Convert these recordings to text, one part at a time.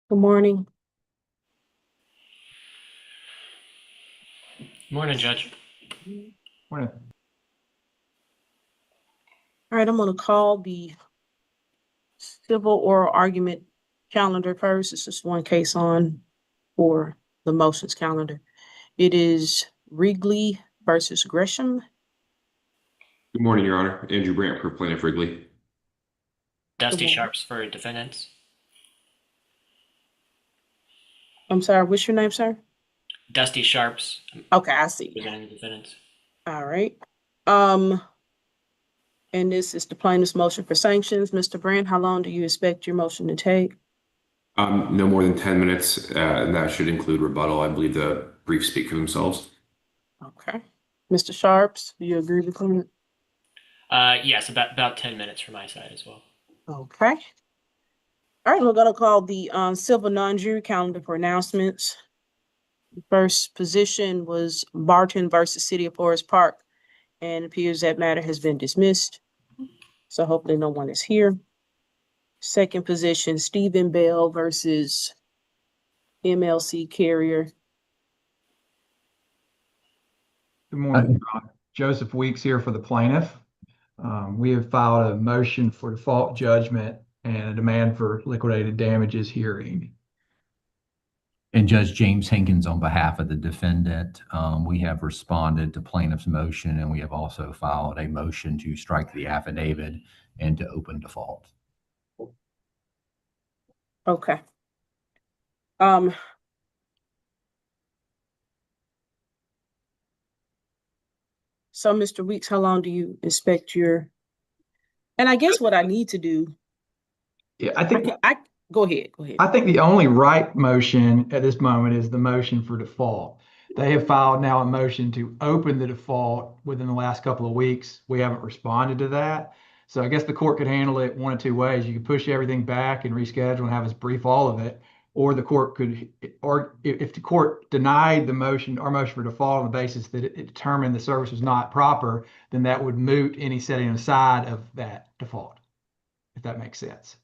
Good morning. Morning, Judge. Morning. All right, I'm going to call the civil oral argument calendar first. It's just one case on for the motions calendar. It is Wrigley versus Gresham. Good morning, Your Honor. Andrew Brandt for Plaintiff Wrigley. Dusty morning. Sharps for defendants. I'm sorry, what's your name, sir? Dusty Sharps Okay, I see. presenting the defendants. All right. Um, and this is the plaintiff's motion for sanctions. Mr. Brandt, how long do you expect your motion to take? No more than 10 minutes, and that should include rebuttal. I believe the briefs speak for themselves. Okay. Mr. Sharps, do you agree with him? Yes, about 10 minutes from my side as well. Okay. All right, we're gonna call the civil non-jury calendar for announcements. The first position was Barton versus City of Forest Park, and it appears that matter has been dismissed. So hopefully no one is here. Second position, Stephen Bell versus MLC Carrier. Good morning, Your Honor. Joseph Weeks here for the plaintiff. We have filed a motion for default judgment and a demand for liquidated damages hearing. And Judge James Hankins, on behalf of the defendant, we have responded to plaintiff's motion, and we have also filed a motion to strike the affidavit and to open default. Okay. So Mr. Weeks, how long do you expect and I guess what I need to do, Yeah, go ahead. I think the only right motion at this moment is the motion for default. They have filed now a motion to open the default within the last couple of weeks. We haven't responded to that. So I guess the court could handle it one of two ways. You could push everything back and reschedule and have us brief all of it, or the court could, or if the court denied the motion, our motion for default on the basis that it determined the service was not proper, then that would moot any setting aside of that default, if that makes sense.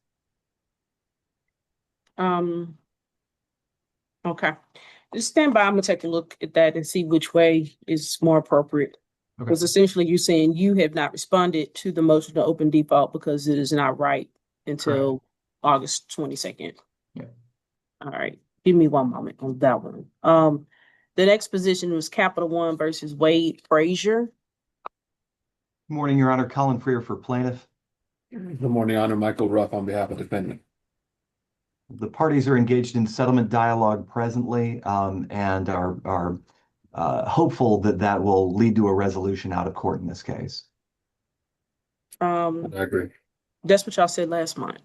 Okay. Just stand by. I'm gonna take a look at that and see which way is more appropriate. Okay. Because essentially you're saying you have not responded to the motion to open default because it is not right until August 22nd. Yeah. All right. Give me one moment on that one. The next position was Capital One versus Wade Frazier. Good morning, Your Honor. Colin Freer for plaintiff. Good morning, Honor. Michael Ruff on behalf of defendant. The parties are engaged in settlement dialogue presently and are hopeful that that will lead to a resolution out of court in this case. I agree. That's what y'all said last month.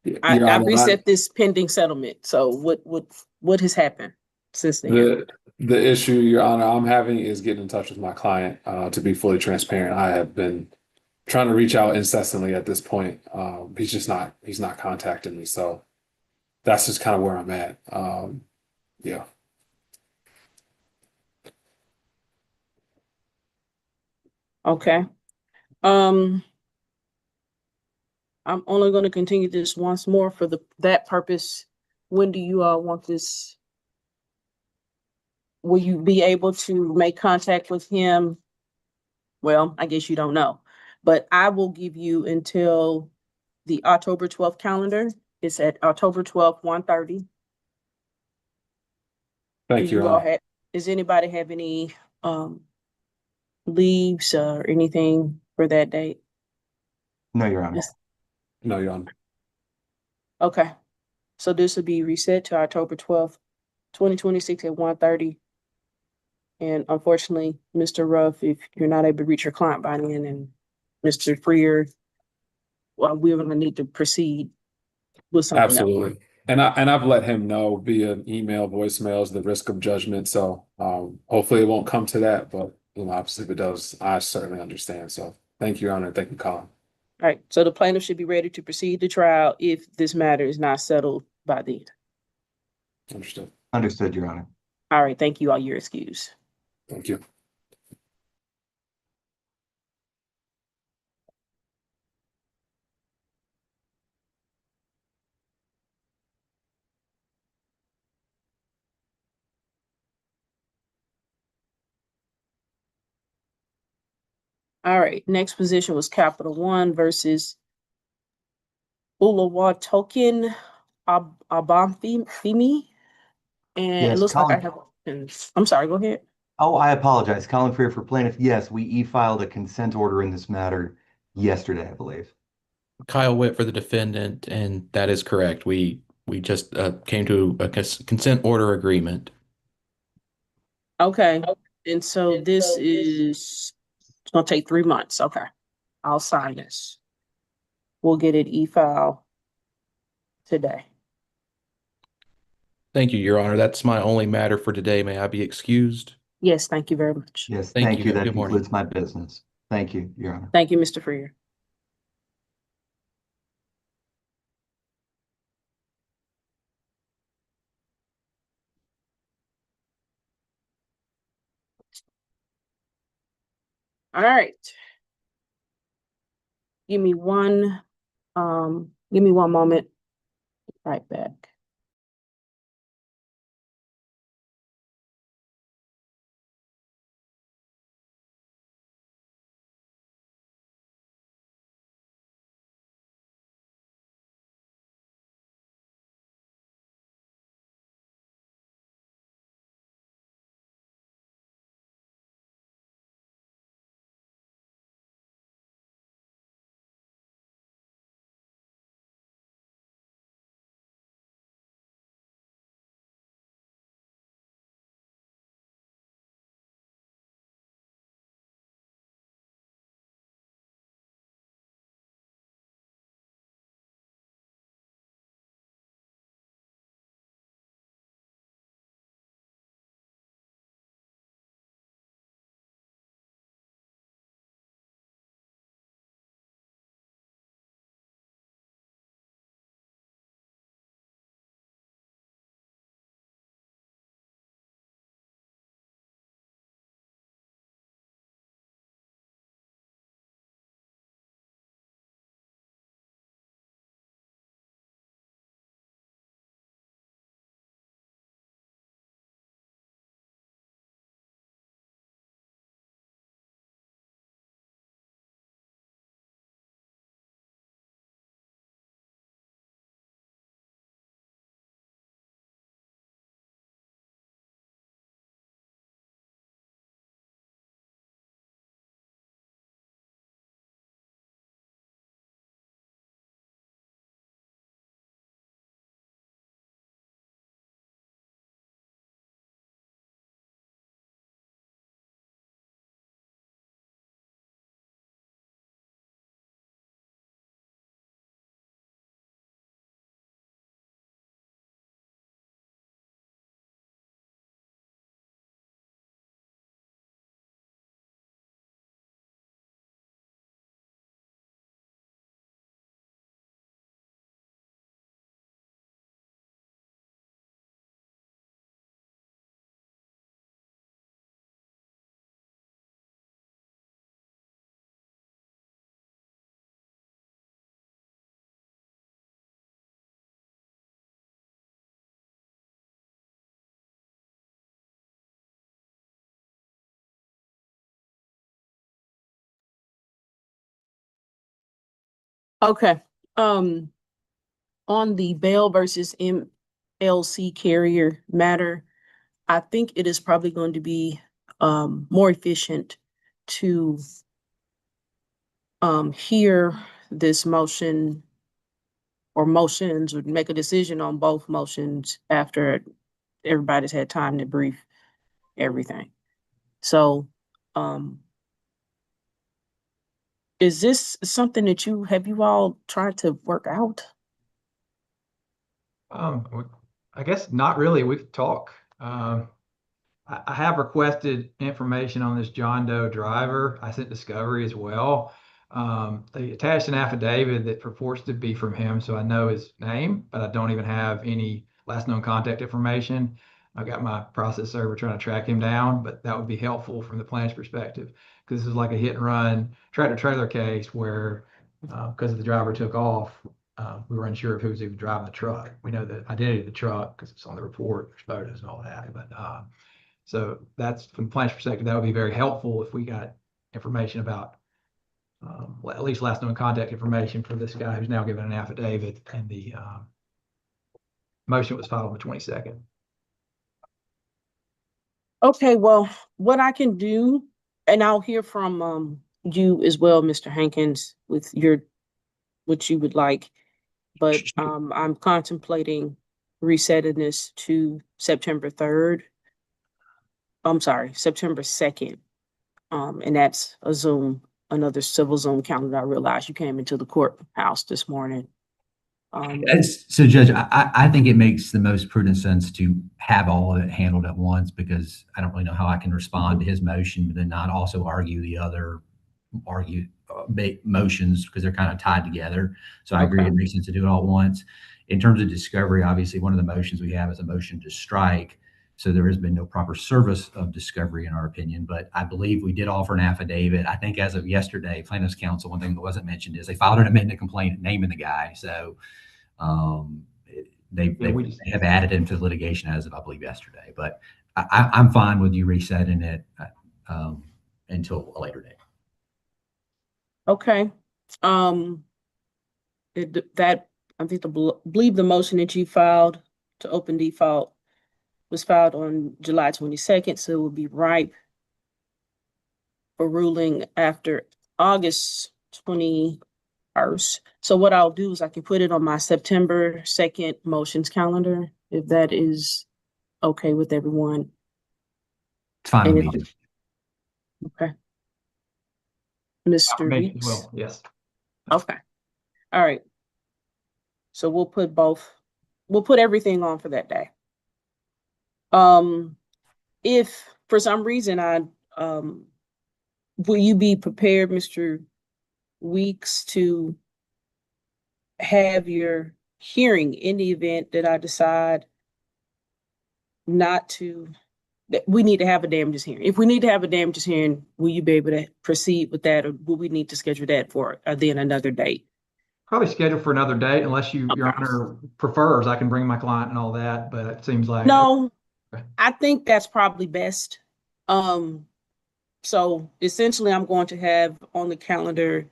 Your I Honor, reset this pending settlement. So what has happened since then? the issue, Your Honor, I'm having is getting in touch with my client. To be fully transparent, I have been trying to reach out incessantly at this point. He's not contacting me. So that's just kind of where I'm at. Yeah. Okay. I'm only going to continue this once more for that purpose. When do you all want this? Will you be able to make contact with him? Well, I guess you don't know, but I will give you until the October 12th calendar. It's at October 12th, 1:30. Thank you, Your Honor. Does anybody have any leaves or anything for that date? No, Your Honor. No, Your Honor. Okay. So this will be reset to October 12th, 2026 at 1:30. And unfortunately, Mr. Ruff, if you're not able to reach your client by then, and Mr. Freer, well, we're gonna need to proceed with something else. Absolutely. And I've let him know via email, voicemails, the risk of judgment. So hopefully it won't come to that, but obviously if it does, I certainly understand. So thank you, Your Honor. Thank you, Colin. All right. So the plaintiff should be ready to proceed to trial if this matter is not settled by then. Understood. Understood, Your Honor. All right. Thank you. All your excuse. Thank you. All right, next position was Capital One versus Oluwatokin Abamfimi. And it Yes, looks like I Colin. have, I'm sorry, go ahead. Oh, I apologize. Colin Freer for plaintiff. Yes, we e-filed a consent order in this matter yesterday, I believe. Kyle Witt for the defendant, and that is correct. We just came to a consent order agreement. Okay, and so this is, it's gonna take 3 months. Okay, I'll sign this. We'll get it e-file today. Thank you, Your Honor. That's my only matter for today. May I be excused? Yes, thank you very much. Yes, Thank thank you. you. Have a That good morning. concludes my business. Thank you, Your Honor. Thank you, Mr. Freer. All right. Give me one moment. Right back. Okay. On the Bell versus MLC carrier matter, I think it is probably going to be more efficient to hear this motion or motions or make a decision on both motions after everybody's had time to brief everything. So, is this something that have you all tried to work out? I guess not really. We've talked. I have requested information on this John Doe driver. I sent discovery as well. They attached an affidavit that purports to be from him, so I know his name, but I don't even have any last known contact information. I've got my process server trying to track him down, but that would be helpful from the plan's perspective because this is like a hit and run tractor trailer case where because the driver took off, we were unsure of who was even driving the truck. We know the identity of the truck because it's on the report, there's photos and all that, but so that's from the plan's perspective, that would be very helpful if we got information about well, at least last known contact information for this guy who's now given an affidavit, and the motion was filed on the 22nd. Okay, well, what I can do, and I'll hear from you as well, Mr. Hankins, with what you would like. But I'm contemplating resetting this to September 3rd. I'm sorry, September 2nd. And that's another civil Zoom calendar. I realized you came into the courthouse this morning. So Judge, I think it makes the most prudent sense to have all of it handled at once, because I don't really know how I can respond to his motion, but then not also make motions, because they're kind of tied together. So I agree, Okay. it makes sense to do it all at once. In terms of discovery, obviously, one of the motions we have is a motion to strike. So there has been no proper service of discovery in our opinion, but I believe we did offer an affidavit. I think as of yesterday, plaintiff's counsel, one thing that wasn't mentioned is they filed an amended complaint naming the guy. So they have added into the litigation as of, I believe, yesterday. But I'm fine with you resetting it until a later date. Okay. I believe the motion that you filed to open default was filed on July 22nd, so it will be ripe for ruling after August 21st. So what I'll do is I can put it on my September 2nd motions calendar, if that is okay with everyone. It's fine with And me. okay. Mr. Confirmation as Weeks? well, yes. Okay. All right. So we'll put everything on for that day. If for some reason will you be prepared, Mr. Weeks, to have your hearing in the event that I decide that we need to have a damages hearing? If we need to have a damages hearing, will you be able to proceed with that, or will we need to schedule that for then another date? Probably scheduled for another date, unless Your Honor prefers. I can bring my client and all that, but it seems like. No, I think that's probably best. So essentially I'm going to have on the calendar,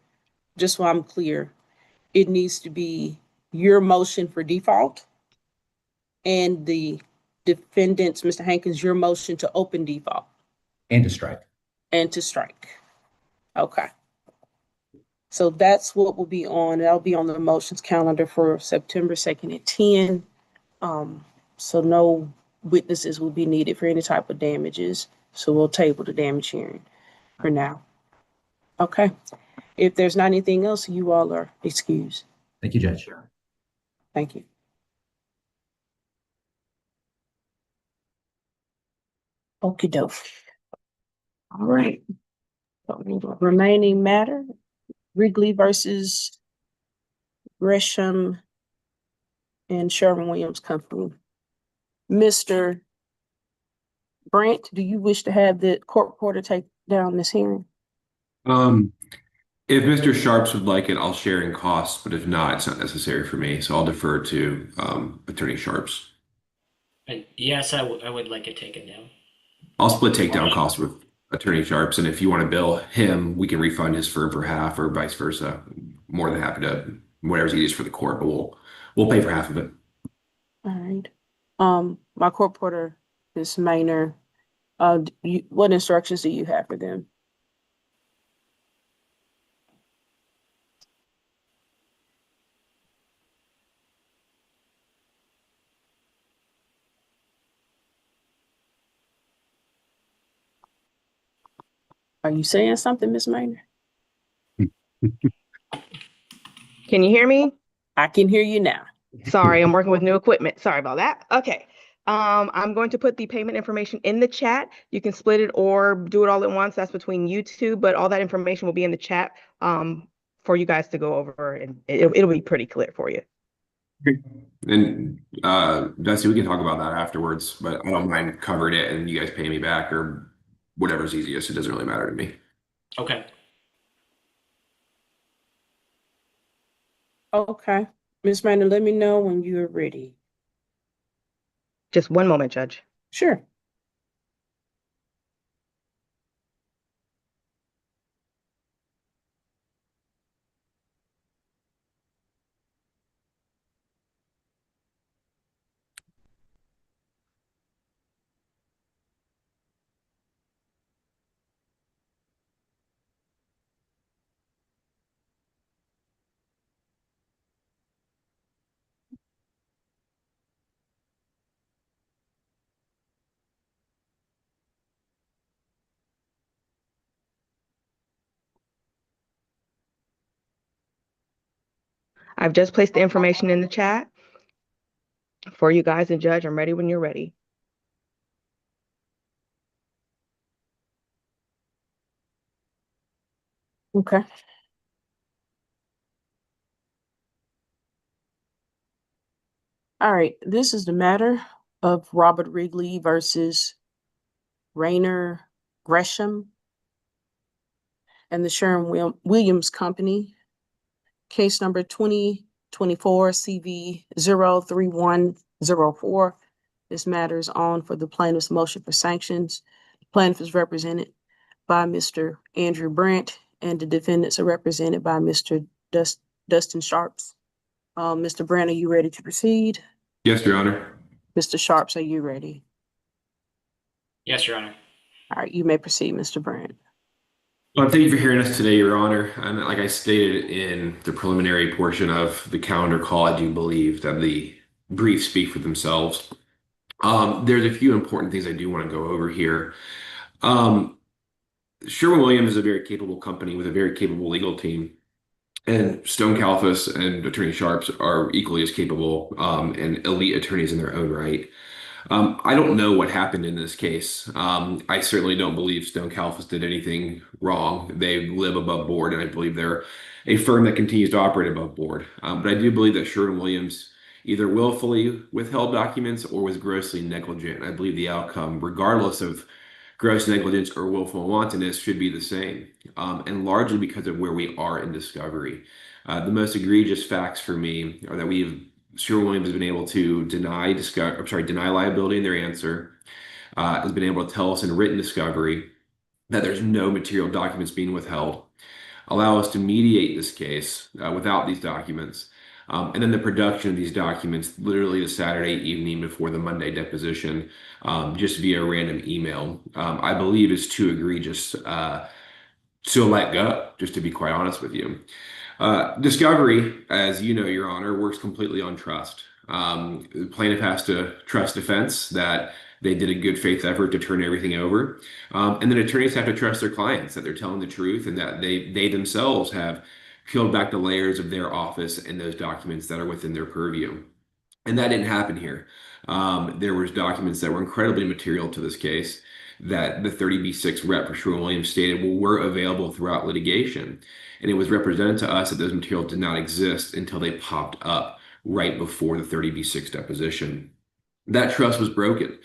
just so I'm clear, it needs to be your motion for default and the defendant's, Mr. Hankins, your motion to open default And to strike. and to strike. Okay. So that's what will be on. That'll be on the motions calendar for September 2nd at 10. So no witnesses will be needed for any type of damages. So we'll table the damage hearing for now. Okay. If there's not anything else, you all are excused. Thank you, Judge. Thank you. Okie doke. All right. Remaining matter, Wrigley versus Gresham and Sherwin-Williams Company. Mr. Brandt, do you wish to have the court reporter take down this hearing? If Mr. Sharps would like it, I'll share in costs, but if not, it's not necessary for me. So I'll defer to Attorney Sharps. And yes, I would like it taken down. I'll split takedown costs with Attorney Sharps, and if you want to bill him, we can refund his firm for half, or vice versa. More than happy to, whatever's easiest for the court, but we'll pay for half of it. All right. My court reporter, Ms. Maynard, what instructions do you have for them? Are you saying something, Ms. Maynard? Can you hear me? I can hear you now. Sorry, I'm working with new equipment. Sorry about that. Okay. I'm going to put the payment information in the chat. You can split it or do it all at once. That's between you two, but all that information will be in the chat for you guys to go over, and it'll be pretty clear for you. And Dusty, we can talk about that afterwards, but I don't mind covering it and you guys pay me back or whatever's easiest. It doesn't really matter to me. Okay. Okay. Ms. Maynard, let me know when you're ready. Just one moment, Judge. Sure. I've just placed the information in the chat for you guys, and Judge, I'm ready when you're ready. Okay. All right, this is the matter of Robert Wrigley versus Rainer Gresham and the Sherwin-Williams Company. Case number 2024 CV 03104. This matter is on for the plaintiff's motion for sanctions. The plaintiff is represented by Mr. Andrew Brandt, and the defendants are represented by Mr. Dustin Sharps. Mr. Brandt, are you ready to proceed? Yes, Your Honor. Mr. Sharps, are you ready? Yes, Your Honor. All right, you may proceed, Mr. Brandt. Well, thank you for hearing us today, Your Honor. And like I stated in the preliminary portion of the calendar call, I do believe that the briefs speak for themselves. There's a few important things I do want to go over here. Sherwin-Williams is a very capable company with a very capable legal team. And Stone Kalfas and Attorney Sharps are equally as capable and elite attorneys in their own right. I don't know what happened in this case. I certainly don't believe Stone Kalfas did anything wrong. They live above board, and I believe they're a firm that continues to operate above board. But I do believe that Sherwin-Williams either willfully withheld documents or was grossly negligent. I believe the outcome, regardless of gross negligence or willful wantonness, should be the same, and largely because of where we are in discovery. The most egregious facts for me are that Sherwin-Williams has been able to deny liability in their answer, has been able to tell us in written discovery that there's no material documents being withheld, allow us to mediate this case without these documents, and then the production of these documents literally the Saturday evening before the Monday deposition, just via random email, I believe is too egregious to let go, just to be quite honest with you. Discovery, as you know, Your Honor, works completely on trust. The plaintiff has to trust defense that they did a good faith effort to turn everything over. And then attorneys have to trust their clients that they're telling the truth and that they themselves have peeled back the layers of their office and those documents that are within their purview. And that didn't happen here. There was documents that were incredibly material to this case that the 30B6 rep for Sherwin-Williams stated were available throughout litigation. And it was represented to us that those materials did not exist until they popped up right before the 30B6 deposition. That trust was broken.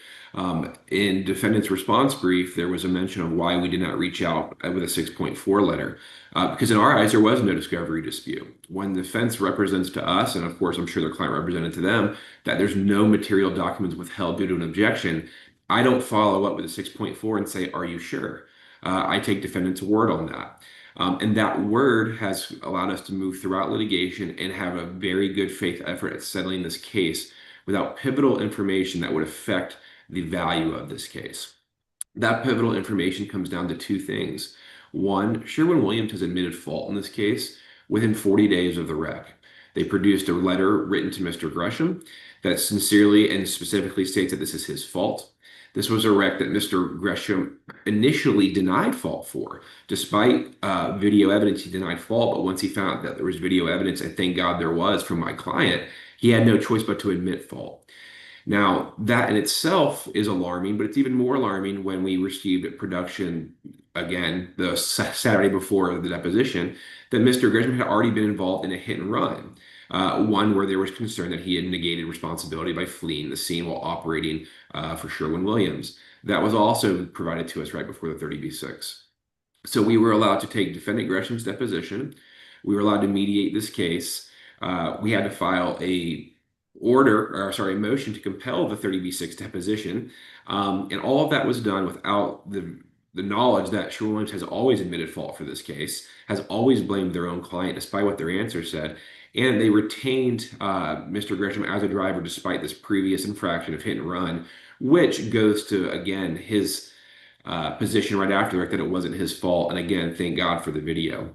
In defendant's response brief, there was a mention of why we did not reach out with a 6.4 letter, because in our eyes, there was no discovery dispute. When the defense represents to us, and of course, I'm sure their client represented to them, that there's no material documents withheld due to an objection, I don't follow up with a 6.4 and say, are you sure? I take defendant's word on that. And that word has allowed us to move throughout litigation and have a very good faith effort at settling this case without pivotal information that would affect the value of this case. That pivotal information comes down to two things. One, Sherwin-Williams has admitted fault in this case within 40 days of the wreck. They produced a letter written to Mr. Gresham that sincerely and specifically states that this is his fault. This was a wreck that Mr. Gresham initially denied fault for. Despite video evidence, he denied fault, but once he found that there was video evidence, and thank God there was from my client, he had no choice but to admit fault. Now, that in itself is alarming, but it's even more alarming when we received production, again, the Saturday before the deposition, that Mr. Gresham had already been involved in a hit and run. One where there was concern that he had negated responsibility by fleeing the scene while operating for Sherwin-Williams. That was also provided to us right before the 30B6. So we were allowed to take defendant Gresham's deposition. We were allowed to mediate this case. We had to file a motion to compel the 30B6 deposition. And all of that was done without the knowledge that Sherwin-Williams has always admitted fault for this case, has always blamed their own client despite what their answer said. And they retained Mr. Gresham as a driver despite this previous infraction of hit and run, which goes to, again, his position right after the fact that it wasn't his fault. And again, thank God for the video.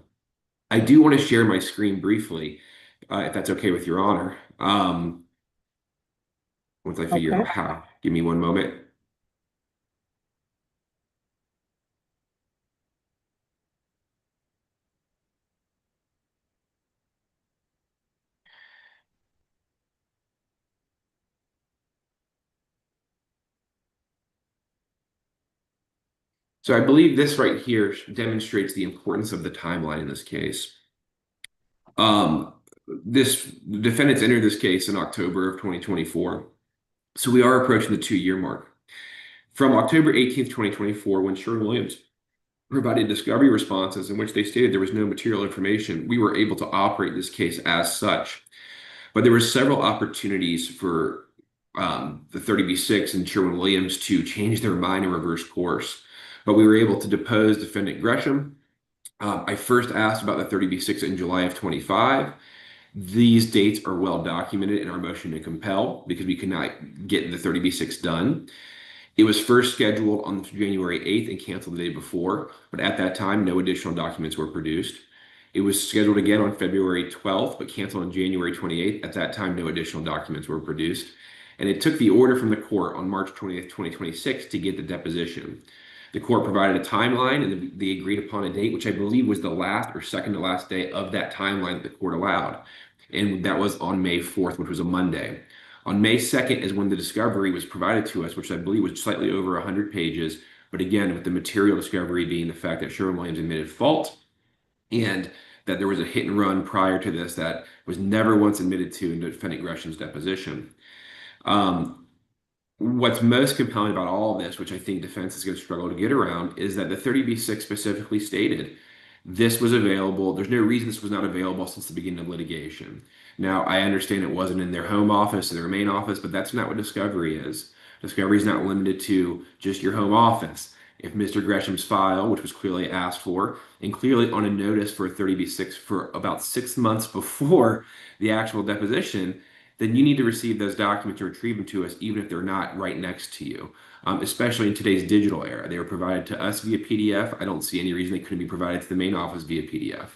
I do want to share my screen briefly, if that's okay with Your Honor. Once I figure out how. Give me one moment. So I believe this right here demonstrates the importance of the timeline in this case. This the defendants entered this case in October of 2024. So we are approaching the 2-year mark. From October 18th, 2024, when Sherwin-Williams provided discovery responses in which they stated there was no material information, we were able to operate this case as such. But there were several opportunities for the 30B6 and Sherwin-Williams to change their mind and reverse course. But we were able to depose defendant Gresham. I first asked about the 30B6 in July of 25. These dates are well documented in our motion to compel because we could not get the 30B6 done. It was first scheduled on January 8th and canceled the day before, but at that time, no additional documents were produced. It was scheduled again on February 12th, but canceled on January 28th. At that time, no additional documents were produced. And it took the order from the court on March 20th, 2026 to get the deposition. The court provided a timeline and they agreed upon a date, which I believe was the last or second to last day of that timeline that the court allowed. And that was on May 4th, which was a Monday. On May 2nd is when the discovery was provided to us, which I believe was slightly over 100 pages. But again, with the material discovery being the fact that Sherwin-Williams admitted fault and that there was a hit and run prior to this that was never once admitted to in defendant Gresham's deposition. What's most compelling about all of this, which I think defense is going to struggle to get around, is that the 30B6 specifically stated this was available. There's no reason this was not available since the beginning of litigation. Now, I understand it wasn't in their home office or their main office, but that's not what discovery is. Discovery is not limited to just your home office. If Mr. Gresham's file, which was clearly asked for, and clearly on a notice for a 30B6 for about 6 months before the actual deposition, then you need to receive those documents or retrieve them to us, even if they're not right next to you, especially in today's digital era. They were provided to us via PDF. I don't see any reason they couldn't be provided to the main office via PDF.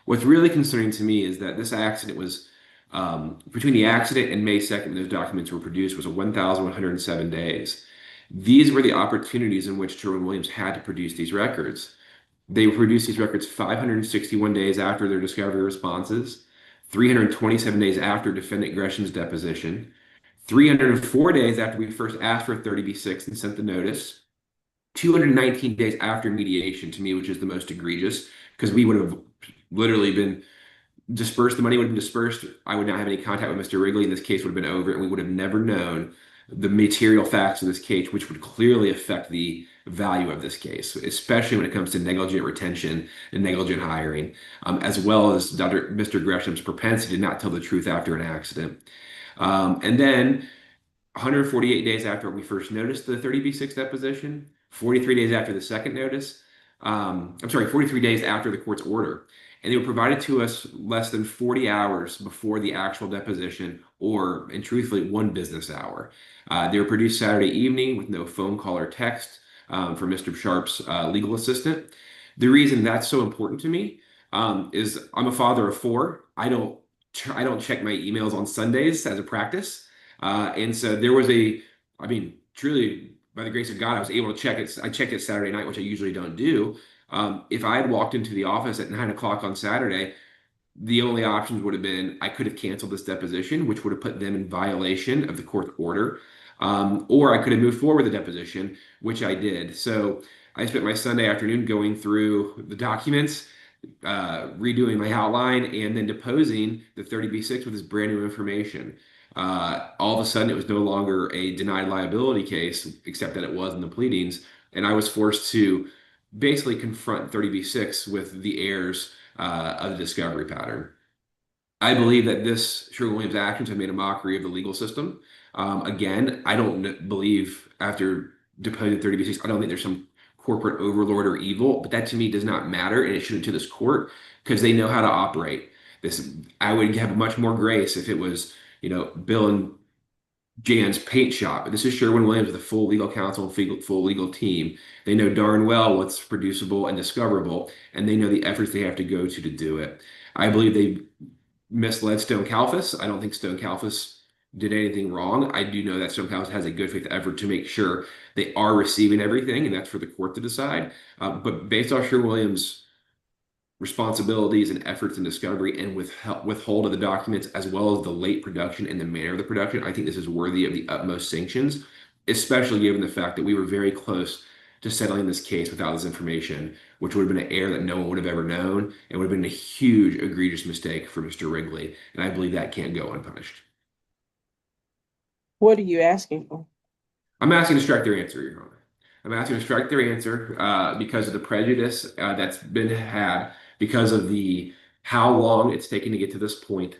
What's really concerning to me is that this accident was, between the accident and May 2nd, when those documents were produced, was 1,107 days. These were the opportunities in which Sherwin-Williams had to produce these records. They produced these records 561 days after their discovery responses, 327 days after defendant Gresham's deposition, 304 days after we first asked for a 30B6 and sent the notice, 219 days after mediation, to me, which is the most egregious, because we would have literally been dispersed. The money would have been dispersed. I would not have any contact with Mr. Wrigley, and this case would have been over, and we would have never known the material facts of this case, which would clearly affect the value of this case, especially when it comes to negligent retention and negligent hiring, as well as Mr. Gresham's propensity to not tell the truth after an accident. And then 148 days after we first noticed the 30B6 deposition, 43 days after the second notice, 43 days after the court's order. And they were provided to us less than 40 hours before the actual deposition, and truthfully, 1 business hour. They were produced Saturday evening with no phone call or text from Mr. Sharp's legal assistant. The reason that's so important to me is I'm a father of 4. I don't check my emails on Sundays as a practice. And so there was truly, by the grace of God, I was able to check it. I checked it Saturday night, which I usually don't do. If I had walked into the office at 9 o'clock on Saturday, the only options would have been I could have canceled this deposition, which would have put them in violation of the court order, or I could have moved forward with the deposition, which I did. So I spent my Sunday afternoon going through the documents, redoing my outline, and then deposing the 30B6 with this brand new information. All of a sudden, it was no longer a denied liability case, except that it was in the pleadings, and I was forced to basically confront 30B6 with the errors of the discovery pattern. I believe that this Sherwin-Williams actions have made a mockery of the legal system. Again, I don't believe after deposing 30B6, I don't think there's some corporate overlord or evil, but that to me does not matter, and it shouldn't to this court because they know how to operate. I would have much more grace if it was, Bill and Jan's paint shop. But this is Sherwin-Williams with a full legal counsel and full legal team. They know darn well what's producible and discoverable, and they know the efforts they have to go to do it. I believe they misled Stone Kalfas. I don't think Stone Kalfas did anything wrong. I do know that Stone Kalfas has a good faith effort to make sure they are receiving everything, and that's for the court to decide. But based off Sherwin-Williams' responsibilities and efforts in discovery and withhold of the documents, as well as the late production and the manner of the production, I think this is worthy of the utmost sanctions, especially given the fact that we were very close to settling this case without this information, which would have been an error that no one would have ever known and would have been a huge, egregious mistake for Mr. Wrigley. And I believe that can't go unpunished. What are you asking for? I'm asking to strike their answer, Your Honor. I'm asking to strike their answer because of the prejudice that's been had, because of the how long it's taken to get to this point,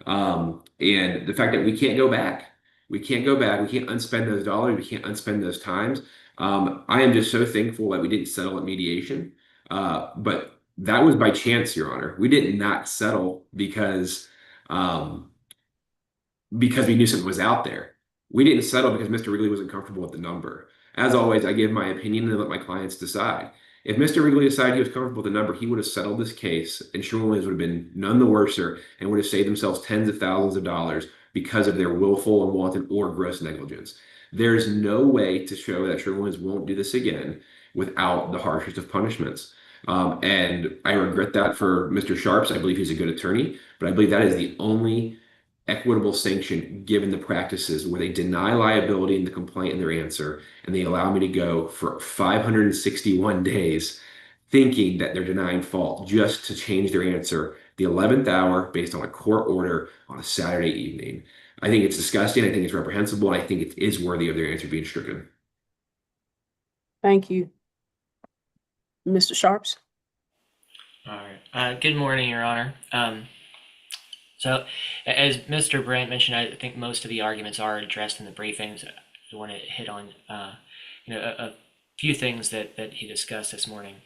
and the fact that we can't go back. We can't go back. We can't unspend those dollars. We can't unspend those times. I am just so thankful that we didn't settle at mediation, but that was by chance, Your Honor. We did not settle um, because we knew something was out there. We didn't settle because Mr. Wrigley wasn't comfortable with the number. As always, I give my opinion and let my clients decide. If Mr. Wrigley decided he was comfortable with the number, he would have settled this case, and Sherwin-Williams would have been none the worser and would have saved themselves tens of thousands of dollars because of their willful and wanton or gross negligence. There's no way to show that Sherwin-Williams won't do this again without the harshest of punishments. And I regret that for Mr. Sharps. I believe he's a good attorney, but I believe that is the only equitable sanction given the practices where they deny liability in the complaint and their answer, and they allow me to go for 561 days thinking that they're denying fault just to change their answer the 11th hour based on a court order on a Saturday evening. I think it's disgusting. I think it's reprehensible. And I think it is worthy of their answer being stricken. Thank you. Mr. Sharps? All right. Good morning, Your Honor. So, as Mr. Brandt mentioned, I think most of the arguments are addressed in the briefings. I want to hit on, a few things that he discussed this morning.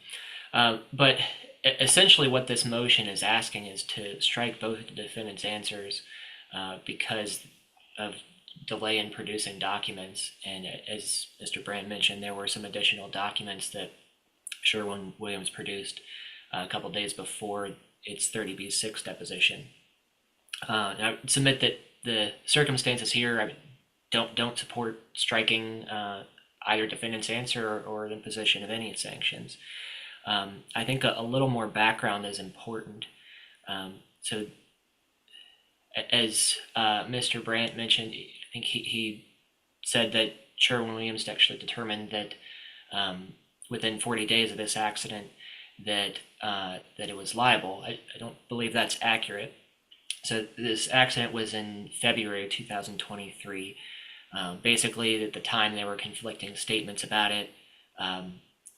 But essentially, what this motion is asking is to strike both the defendant's answers because of delay in producing documents. And as Mr. Brandt mentioned, there were some additional documents that Sherwin-Williams produced a couple days before its 30B6 deposition. I submit that the circumstances here don't support striking either defendant's answer or the imposition of any sanctions. I think a little more background is important. So, as Mr. Brandt mentioned, I think he said that Sherwin-Williams actually determined that within 40 days of this accident that it was liable. I don't believe that's accurate. So this accident was in February of 2023. Basically, at the time, there were conflicting statements about it.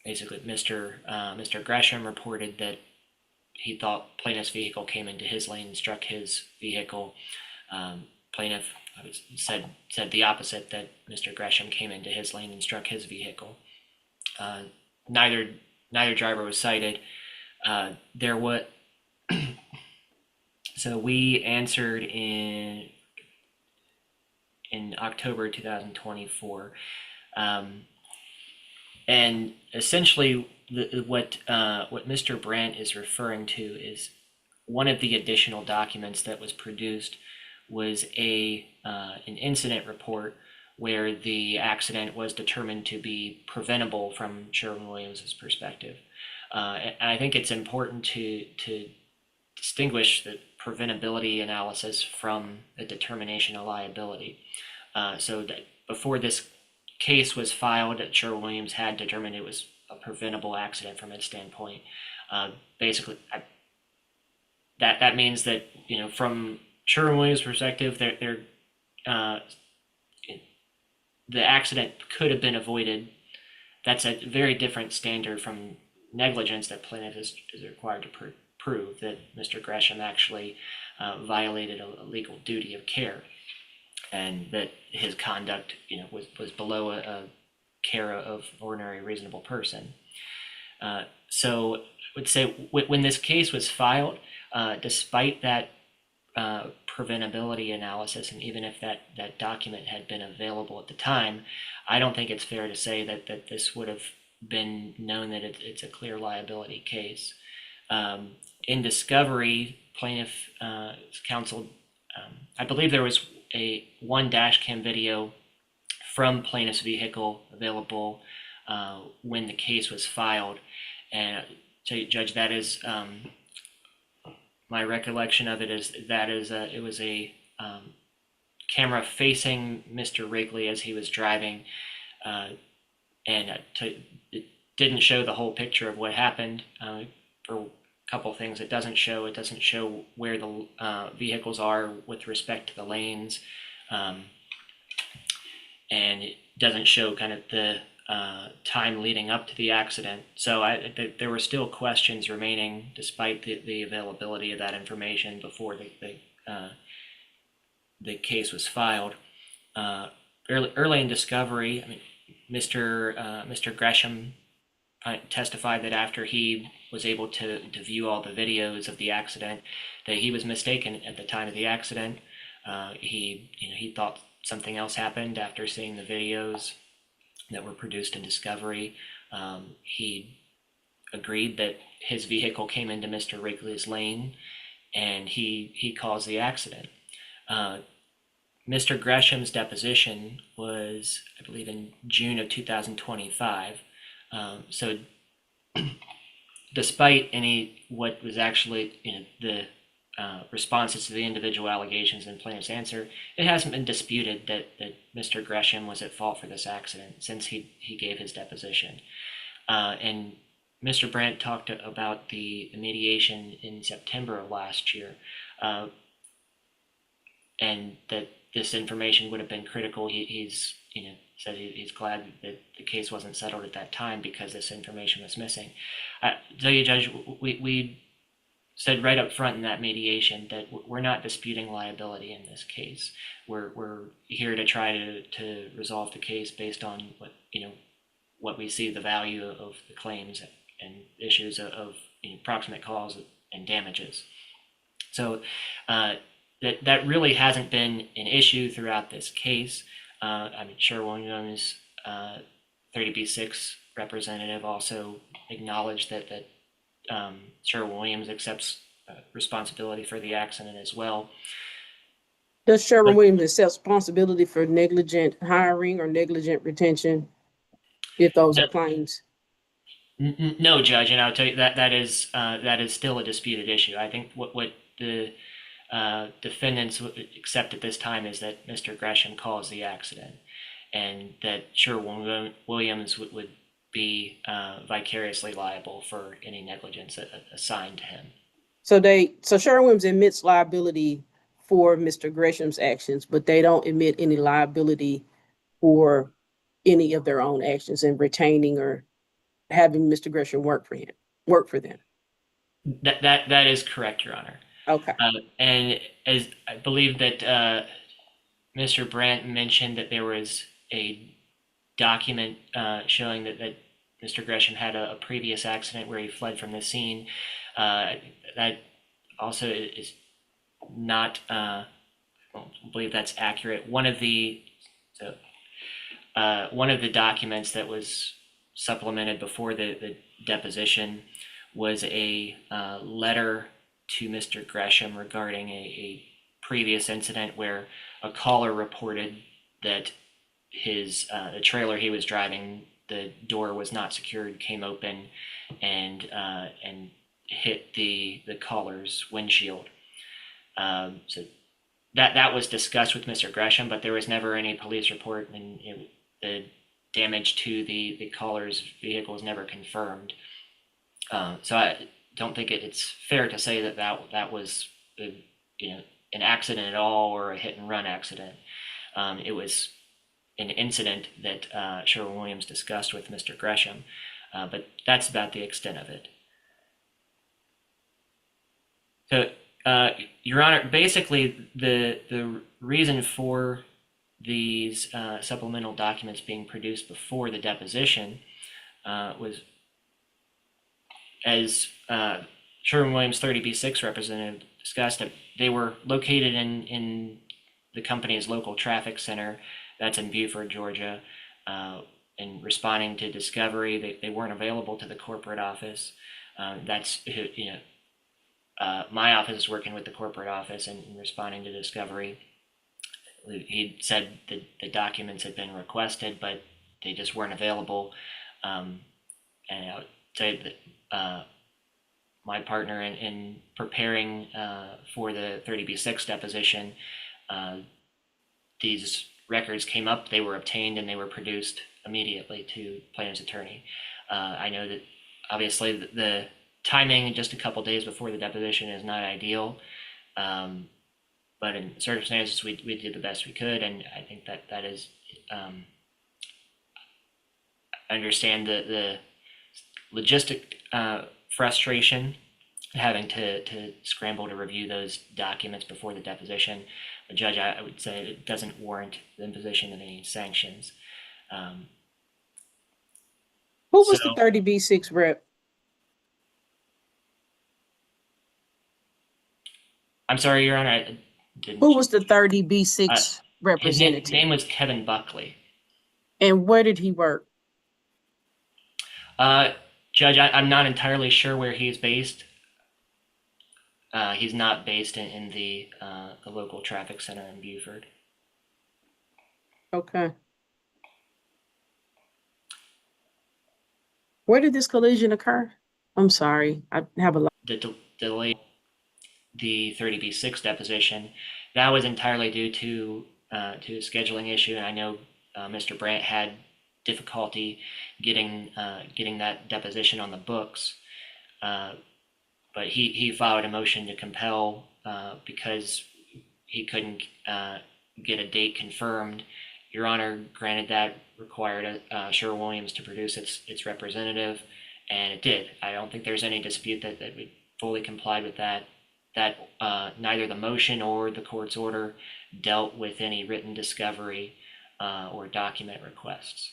Basically, Mr. Gresham reported that he thought plaintiff's vehicle came into his lane and struck his vehicle. Plaintiff said the opposite, that Mr. Gresham came into his lane and struck his vehicle. Neither driver was cited. So we answered in October 2024, and essentially what Mr. Brandt is referring to is one of the additional documents that was produced was an incident report where the accident was determined to be preventable from Sherwin-Williams' perspective. And I think it's important to distinguish the preventability analysis from the determination of liability. So that before this case was filed, Sherwin-Williams had determined it was a preventable accident from its standpoint. Basically, that means that, from Sherwin-Williams' perspective, the accident could have been avoided. That's a very different standard from negligence that plaintiff is required to prove that Mr. Gresham actually violated a legal duty of care, and that his conduct, was below a care of ordinary reasonable person. So I would say when this case was filed, despite that preventability analysis, and even if that document had been available at the time, I don't think it's fair to say that this would have been known that it's a clear liability case. In discovery, plaintiff counsel, I believe there was one dash cam video from plaintiff's vehicle available when the case was filed, and Judge, that is my recollection of it is that it was a camera facing Mr. Wrigley as he was driving, and it didn't show the whole picture of what happened. For a couple of things, it doesn't show where the vehicles are with respect to the lanes, and it doesn't show kind of the time leading up to the accident. So there were still questions remaining despite the availability of that information before the case was filed. Early in discovery, I mean, Mr. Gresham testified that after he was able to view all the videos of the accident, that he was mistaken at the time of the accident. He thought something else happened after seeing the videos that were produced in discovery. He agreed that his vehicle came into Mr. Wrigley's lane, and he caused the accident. Mr. Gresham's deposition was, I believe, in June of 2025. So despite what was actually the responses to the individual allegations in plaintiff's answer, it hasn't been disputed that Mr. Gresham was at fault for this accident since he gave his deposition. And Mr. Brandt talked about the mediation in September of last year, and that this information would have been critical. He's said he's glad that the case wasn't settled at that time because this information was missing. So, Judge, we said right up front in that mediation that we're not disputing liability in this case. We're here to try to resolve the case based on what we see the value of the claims and issues of proximate cause and damages. So that really hasn't been an issue throughout this case. I mean, Sherwin-Williams 30B6 representative also acknowledged that Sherwin-Williams accepts responsibility for the accident as well. Does Sherwin-Williams accept responsibility for negligent hiring or negligent retention, if those are claims? No, Judge, and I'll tell you that is still a disputed issue. I think what the defendants accept at this time is that Mr. Gresham caused the accident, and that Sherwin-Williams would be vicariously liable for any negligence assigned to him. So Sherwin-Williams admits liability for Mr. Gresham's actions, but they don't admit any liability for any of their own actions in retaining or having Mr. Gresham work for them. That is correct, Your Honor. Okay. And as I believe that Mr. Brandt mentioned that there was a document showing that Mr. Gresham had a previous accident where he fled from the scene. That also is not, I don't believe that's accurate. One of the documents that was supplemented before the deposition was a letter to Mr. Gresham regarding a previous incident where a caller reported that the trailer he was driving, the door was not secured, came open, and hit the caller's windshield. So that was discussed with Mr. Gresham, but there was never any police report, and the damage to the caller's vehicle was never confirmed. So I don't think it's fair to say that was an accident at all or a hit and run accident. It was an incident that Sherwin-Williams discussed with Mr. Gresham, but that's about the extent of it. So, Your Honor, basically the reason for these supplemental documents being produced before the deposition was, as Sherwin-Williams 30B6 representative discussed, that they were located in the company's local traffic center that's in Beaufort, Georgia. And responding to discovery, they weren't available to the corporate office. My office is working with the corporate office and responding to discovery. He said that the documents had been requested, but they just weren't available. And I would say that my partner in preparing for the 30B6 deposition, these records came up, they were obtained and they were produced immediately to plaintiff's attorney. I know that obviously the timing just a couple days before the deposition is not ideal, but in circumstances we did the best we could, and I think that is understand the logistic frustration having to scramble to review those documents before the deposition. But Judge, I would say it doesn't warrant the imposition of any sanctions. Who was the 30B6 rep? I'm sorry, Your Honor. I didn't. Who was the 30B6 representative? His name was Kevin Buckley. And where did he work? Judge, I'm not entirely sure where he's based. He's not based in the local traffic center in Beaufort. Okay. Where did this collision occur? I'm sorry, I have a lot. The delay, the 30B6 deposition, that was entirely due to a scheduling issue, and I know Mr. Brandt had difficulty getting that deposition on the books, but he filed a motion to compel because he couldn't get a date confirmed. Your Honor granted that, required Sherwin-Williams to produce its representative, and it did. I don't think there's any dispute that we fully complied with that. That neither the motion or the court's order dealt with any written discovery or document requests.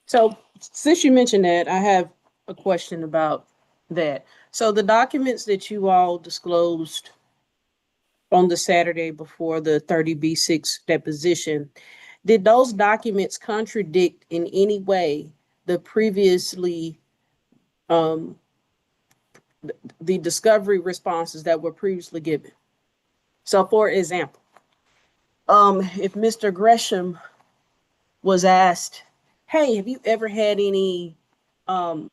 So since you mentioned that, I have a question about that. So the documents that you all disclosed on the Saturday before the 30B6 deposition, did those documents contradict in any way the previously the discovery responses that were previously given? So for example, if Mr. Gresham was asked, hey, have you ever had any in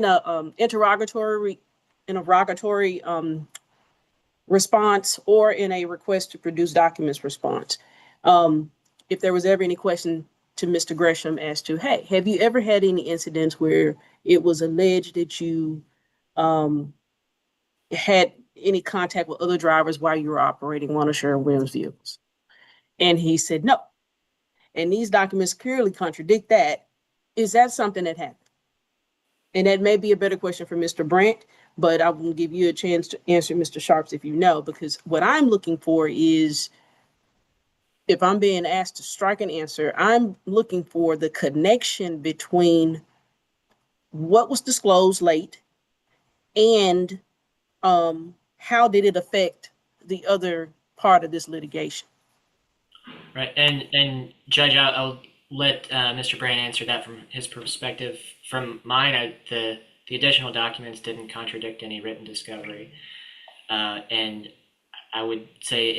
a interrogatory response or in a request to produce documents response, if there was ever any question to Mr. Gresham as to, hey, have you ever had any incidents where it was alleged that you had any contact with other drivers while you were operating one of Sherwin-Williams' vehicles? And he said no. And these documents clearly contradict that. Is that something that happened? And that may be a better question for Mr. Brandt, but I will give you a chance to answer, Mr. Sharps, if you know, because what I'm looking for is, if I'm being asked to strike an answer, I'm looking for the connection between what was disclosed late and how did it affect the other part of this litigation? Right, and Judge, I'll let Mr. Brandt answer that from his perspective. From mine, the additional documents didn't contradict any written discovery, and I would say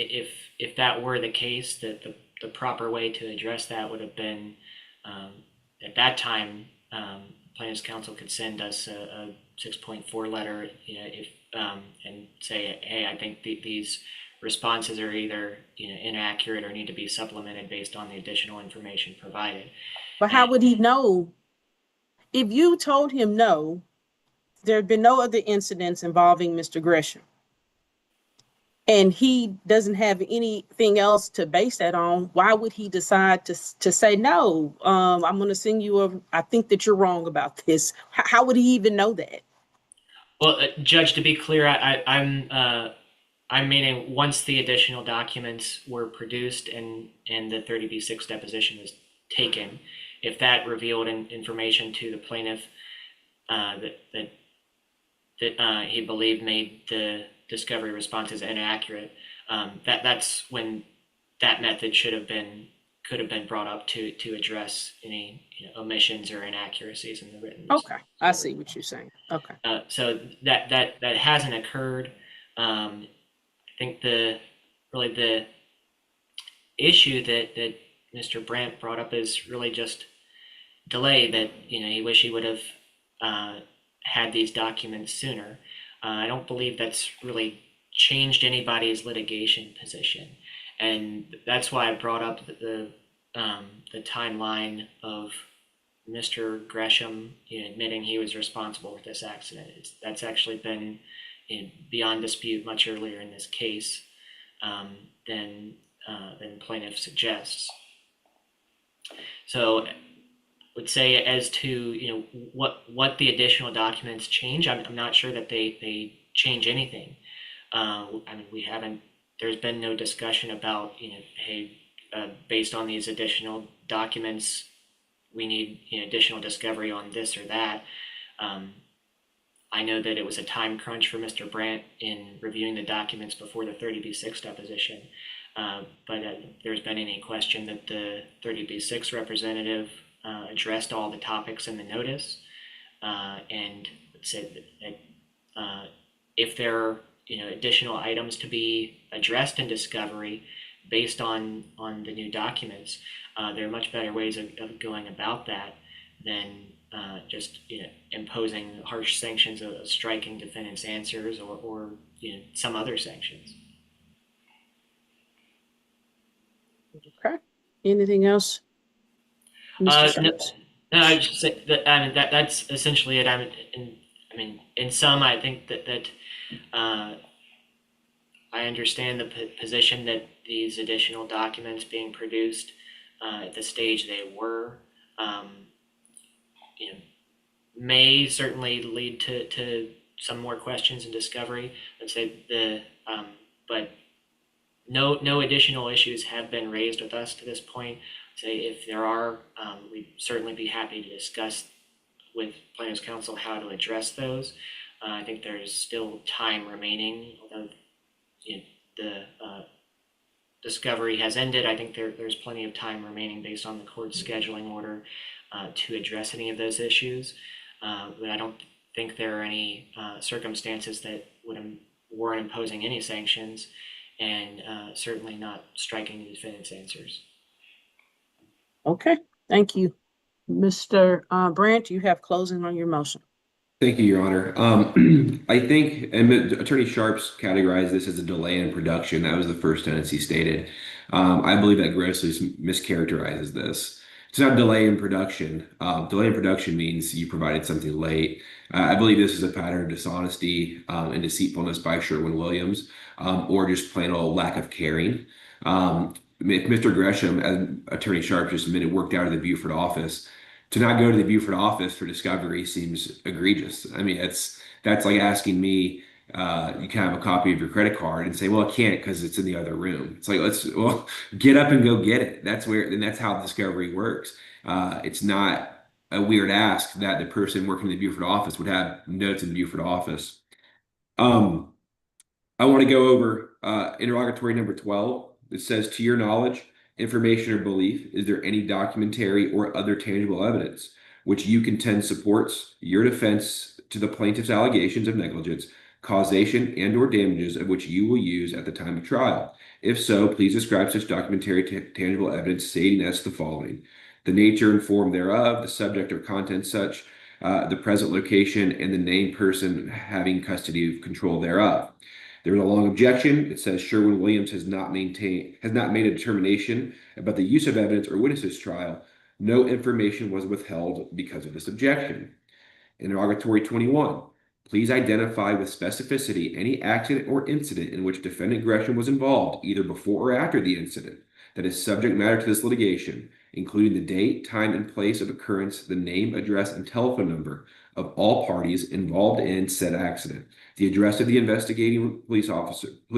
if that were the case, that the proper way to address that would have been at that time, plaintiff's counsel could send us a 6.4 letter, if and say, hey, I think these responses are either inaccurate or need to be supplemented based on the additional information provided. But how would he know? If you told him no, there had been no other incidents involving Mr. Gresham, and he doesn't have anything else to base that on, why would he decide to say no? I'm going to send you I think that you're wrong about this. How would he even know that? Well, Judge, to be clear, I'm meaning once the additional documents were produced and the 30B6 deposition was taken, if that revealed information to the plaintiff that he believed made the discovery responses inaccurate, that's when that method could have been brought up to address any omissions or inaccuracies in the written. Okay, I see what you're saying. Okay. So that hasn't occurred. I think the issue that Mr. Brandt brought up is really just delay, that he wish he would have had these documents sooner. I don't believe that's really changed anybody's litigation position. And that's why I brought up the timeline of Mr. Gresham, admitting he was responsible for this accident. That's actually been beyond dispute much earlier in this case than plaintiff suggests. So I would say, as to what the additional documents change, I'm not sure that they change anything. I mean, we haven't. There's been no discussion about hey, based on these additional documents, we need additional discovery on this or that. I know that it was a time crunch for Mr. Brandt in reviewing the documents before the 30B6 deposition, but there's been any question that the 30B6 representative addressed all the topics in the notice, and said that if there are additional items to be addressed in discovery based on the new documents, there are much better ways of going about that than just imposing harsh sanctions of striking defendants' answers or some other sanctions. Okay. Anything else, Mr. Sharps? No, I just say that. I mean, that's essentially it. I mean, in sum, I think that I understand the position that these additional documents being produced at the stage they were, may certainly lead to some more questions and discovery. Let's say but no additional issues have been raised with us to this point. Say if there are, we'd certainly be happy to discuss with plaintiff's counsel how to address those. I think there's still time remaining, although the discovery has ended. I think there's plenty of time remaining based on the court's scheduling order to address any of those issues. But I don't think there are any circumstances that would warrant imposing any sanctions, and certainly not striking the defendant's answers. Okay, thank you. Mr. Brandt, you have closing on your motion. Thank you, Your Honor. I think, and Attorney Sharps categorized this as a delay in production. That was the first sentence he stated. I believe that grossly mischaracterizes this. It's not delay in production. Delay in production means you provided something late. I believe this is a pattern of dishonesty and deceitfulness by Sherwin-Williams, or just plain old lack of caring. If Mr. Gresham, as Attorney Sharp just admitted, worked out of the Beaufort office, to not go to the Beaufort office for discovery seems egregious. I mean, that's like asking me, you can have a copy of your credit card and say, well, I can't because it's in the other room. It's like, well, get up and go get it. That's how discovery works. It's not a weird ask that the person working in the Beaufort office would have notes in the Beaufort office. I want to go over interrogatory number 12. It says, to your knowledge, information or belief, is there any documentary or other tangible evidence which you contend supports your defense to the plaintiff's allegations of negligence, causation, and or damages of which you will use at the time of trial? If so, please describe such documentary tangible evidence, stating as the following: the nature and form thereof, the subject or content such, the present location, and the named person having custody of control thereof. There is a long objection. It says Sherwin-Williams has not made a determination about the use of evidence or witnesses trial. No information was withheld because of this objection. Interrogatory 21. Please identify with specificity any accident or incident in which defendant Gresham was involved, either before or after the incident, that is subject matter to this litigation, including the date, time, and place of occurrence, the name, address, and telephone number of all parties involved in said accident, the address of the investigating police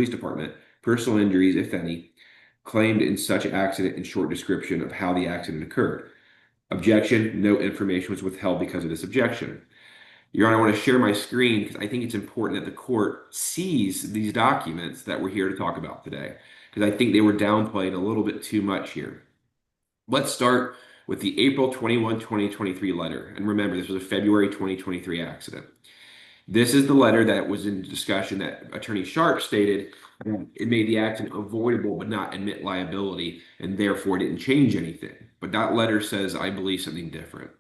department, personal injuries, if any, claimed in such accident, and short description of how the accident occurred. Objection: no information was withheld because of this objection. Your Honor, I want to share my screen because I think it's important that the court sees these documents that we're here to talk about today, because I think they were downplayed a little bit too much here. Let's start with the April 21, 2023 letter. And remember, this was a February 2023 accident. This is the letter that was in discussion that Attorney Sharp stated it made the accident avoidable but not admit liability, and therefore didn't change anything. But that letter says, I believe, something different.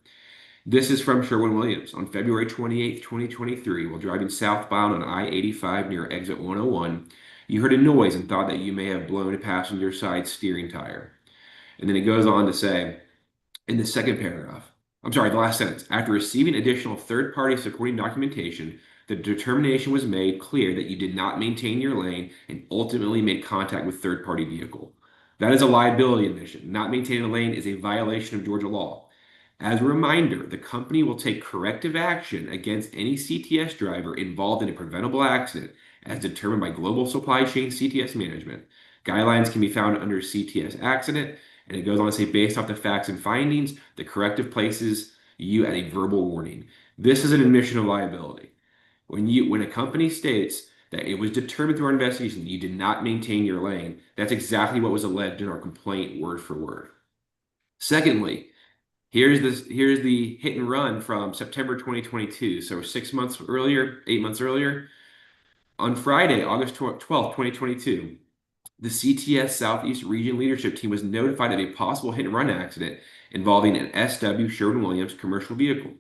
This is from Sherwin-Williams. On February 28, 2023, while driving southbound on I-85 near exit 101, You heard a noise and thought that you may have blown a passenger side steering tire. And then it goes on to say in the second paragraph, I'm sorry, the last sentence, after receiving additional third-party supporting documentation, the determination was made clear that you did not maintain your lane and ultimately made contact with third-party vehicle. That is a liability admission. Not maintaining a lane is a violation of Georgia law. As a reminder, the company will take corrective action against any CTS driver involved in a preventable accident as determined by Global Supply Chain CTS Management. Guidelines can be found under CTS accident, and it goes on to say, based off the facts and findings, the corrective places you at a verbal warning. This is an admission of liability. When a company states that it was determined through our investigation that you did not maintain your lane, that's exactly what was alleged in our complaint, word for word. Secondly, here's the hit and run from September 2022. So 6 months earlier, 8 months earlier, on Friday, August 12th, 2022, the CTS Southeast Region Leadership Team was notified of a possible hit and run accident involving an SW Sherwin-Williams commercial vehicle.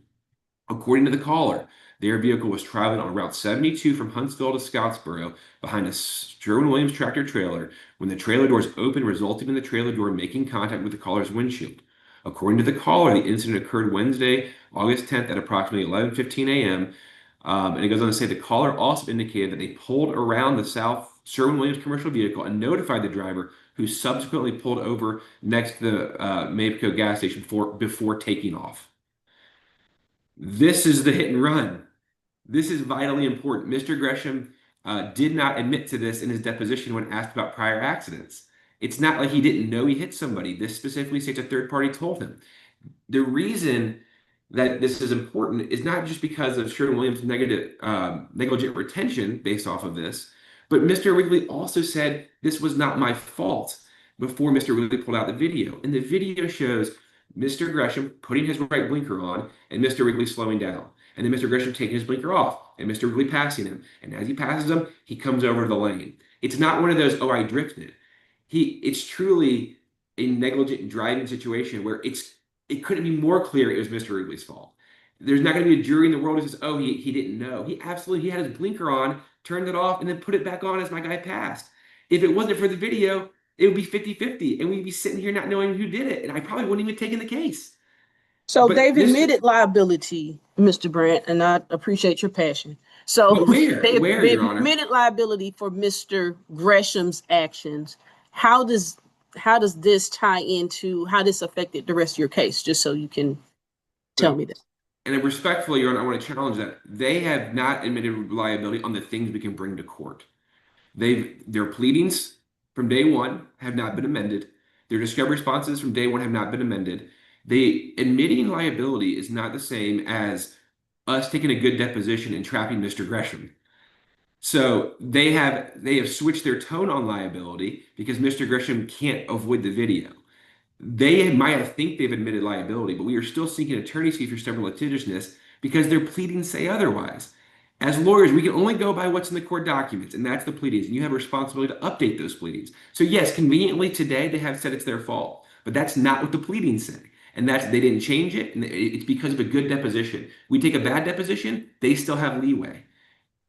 According to the caller, their vehicle was traveling on Route 72 from Huntsville to Scottsboro behind a Sherwin-Williams tractor trailer when the trailer doors opened, resulting in the trailer door making contact with the caller's windshield. According to the caller, the incident occurred Wednesday, August 10th at approximately 11:15 a.m. And it goes on to say the caller also indicated that they pulled around the South Sherwin-Williams commercial vehicle and notified the driver, who subsequently pulled over next to the Mapco gas station before taking off. This is the hit and run. This is vitally important. Mr. Gresham did not admit to this in his deposition when asked about prior accidents. It's not like he didn't know he hit somebody. This specifically states a third party told him. The reason that this is important is not just because of Sherwin-Williams' negligent retention based off of this, but Mr. Wrigley also said this was not my fault before Mr. Wrigley pulled out the video. And the video shows Mr. Gresham putting his right blinker on and Mr. Wrigley slowing down. And then Mr. Gresham taking his blinker off and Mr. Wrigley passing him. And as he passes him, he comes over to the lane. It's not one of those, oh, I drifted. It's truly a negligent driving situation where it couldn't be more clear it was Mr. Wrigley's fault. There's not going to be a jury in the world who says, oh, he didn't know. He had his blinker on, turned it off, and then put it back on as my guy passed. If it wasn't for the video, it would be 50-50, and we'd be sitting here not knowing who did it, and I probably wouldn't even taken the case. So But they've Mr. admitted liability, Mr. Brandt, and I appreciate your passion. So But where? they've Where, Your Honor? admitted liability for Mr. Gresham's actions. How does this tie into how this affected the rest of your case? Just so you can tell me that. And respectfully, Your Honor, I want to challenge that. They have not admitted liability on the things we can bring to court. Their pleadings from day one have not been amended. Their discovery responses from day one have not been amended. Admitting liability is not the same as us taking a good deposition and trapping Mr. Gresham. So they have switched their tone on liability because Mr. Gresham can't avoid the video. They might think they've admitted liability, but we are still seeking attorney's fees for stubborn litigiousness because their pleadings say otherwise. As lawyers, we can only go by what's in the court documents, and that's the pleadings, and you have a responsibility to update those pleadings. So yes, conveniently today they have said it's their fault, but that's not what the pleadings say. And they didn't change it, and it's because of a good deposition. We take a bad deposition, they still have leeway.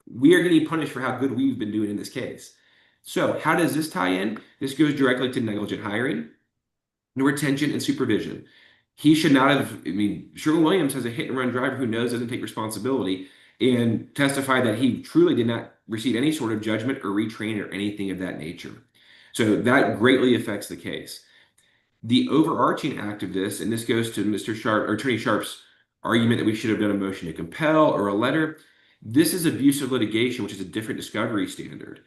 We are getting punished for how good we've been doing in this case. So how does this tie in? This goes directly to negligent hiring, retention, and supervision. He should not have, Sherwin-Williams has a hit and run driver who doesn't take responsibility and testified that he truly did not receive any sort of judgment or retraining or anything of that nature. So that greatly affects the case. The overarching act of this, and this goes to Mr. Sharp or Attorney Sharp's argument that we should have done a motion to compel or a letter. This is abusive litigation, which is a different discovery standard.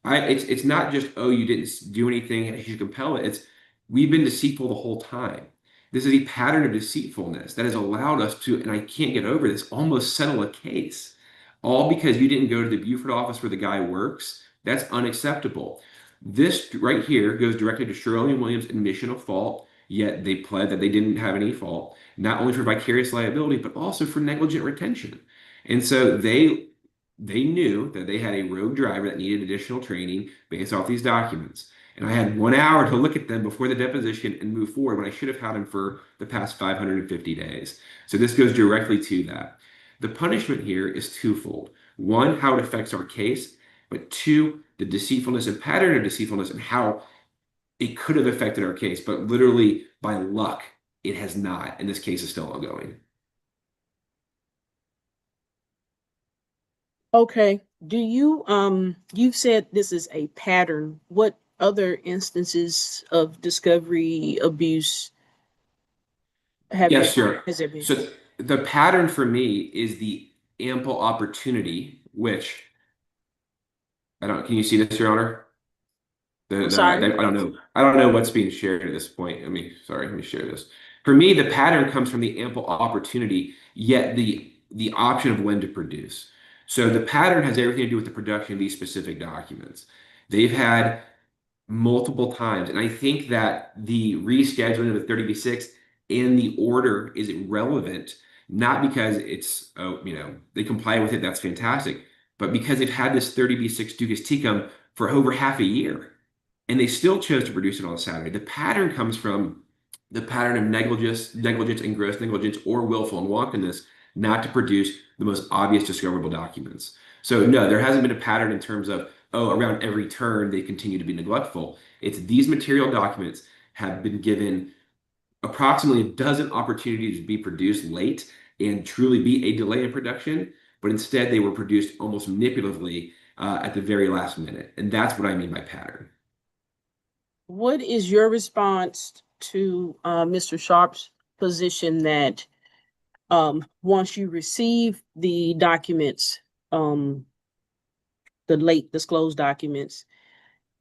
It's not just, oh, you didn't do anything, you should compel it. We've been deceitful the whole time. This is a pattern of deceitfulness that has allowed us to, and I can't get over this, almost settle a case. All because you didn't go to the Beaufort office where the guy works. That's unacceptable. This right here goes directly to Sherwin-Williams' admission of fault, yet they pled that they didn't have any fault, not only for vicarious liability, but also for negligent retention. And so they knew that they had a rogue driver that needed additional training based off these documents. And I had 1 hour to look at them before the deposition and move forward when I should have had them for the past 550 days. So this goes directly to that. The punishment here is twofold. One, how it affects our case. but two, the deceitfulness and pattern of deceitfulness and how it could have affected our case, but literally by luck, it has not, and this case is still ongoing. Okay. Do you you've said this is a pattern. What other instances of discovery abuse have Yes, there sure. has there been? So the pattern for me is the ample opportunity, which I don't, can you see this, Your Honor? I'm sorry. I don't know. I don't know what's being shared at this point. Sorry, let me share this. For me, the pattern comes from the ample opportunity, yet the option of when to produce. So the pattern has everything to do with the production of these specific documents. They've had multiple times. And I think that the rescheduling of the 30B6 and the order is irrelevant, not because it's, oh, they comply with it, that's fantastic, but because they've had this 30B6 Ducas Tecum for over half a year, and they still chose to produce it on a Saturday. The pattern comes from the pattern of negligence and gross negligence or willful and wantonness not to produce the most obvious discoverable documents. So no, there hasn't been a pattern in terms of, oh, around every turn they continue to be neglectful. It's these material documents have been given approximately a dozen opportunities to be produced late and truly be a delay in production, but instead they were produced almost manipulatively at the very last minute. And that's what I mean by pattern. What is your response to Mr. Sharp's position that once you receive the documents, um, the late disclosed documents,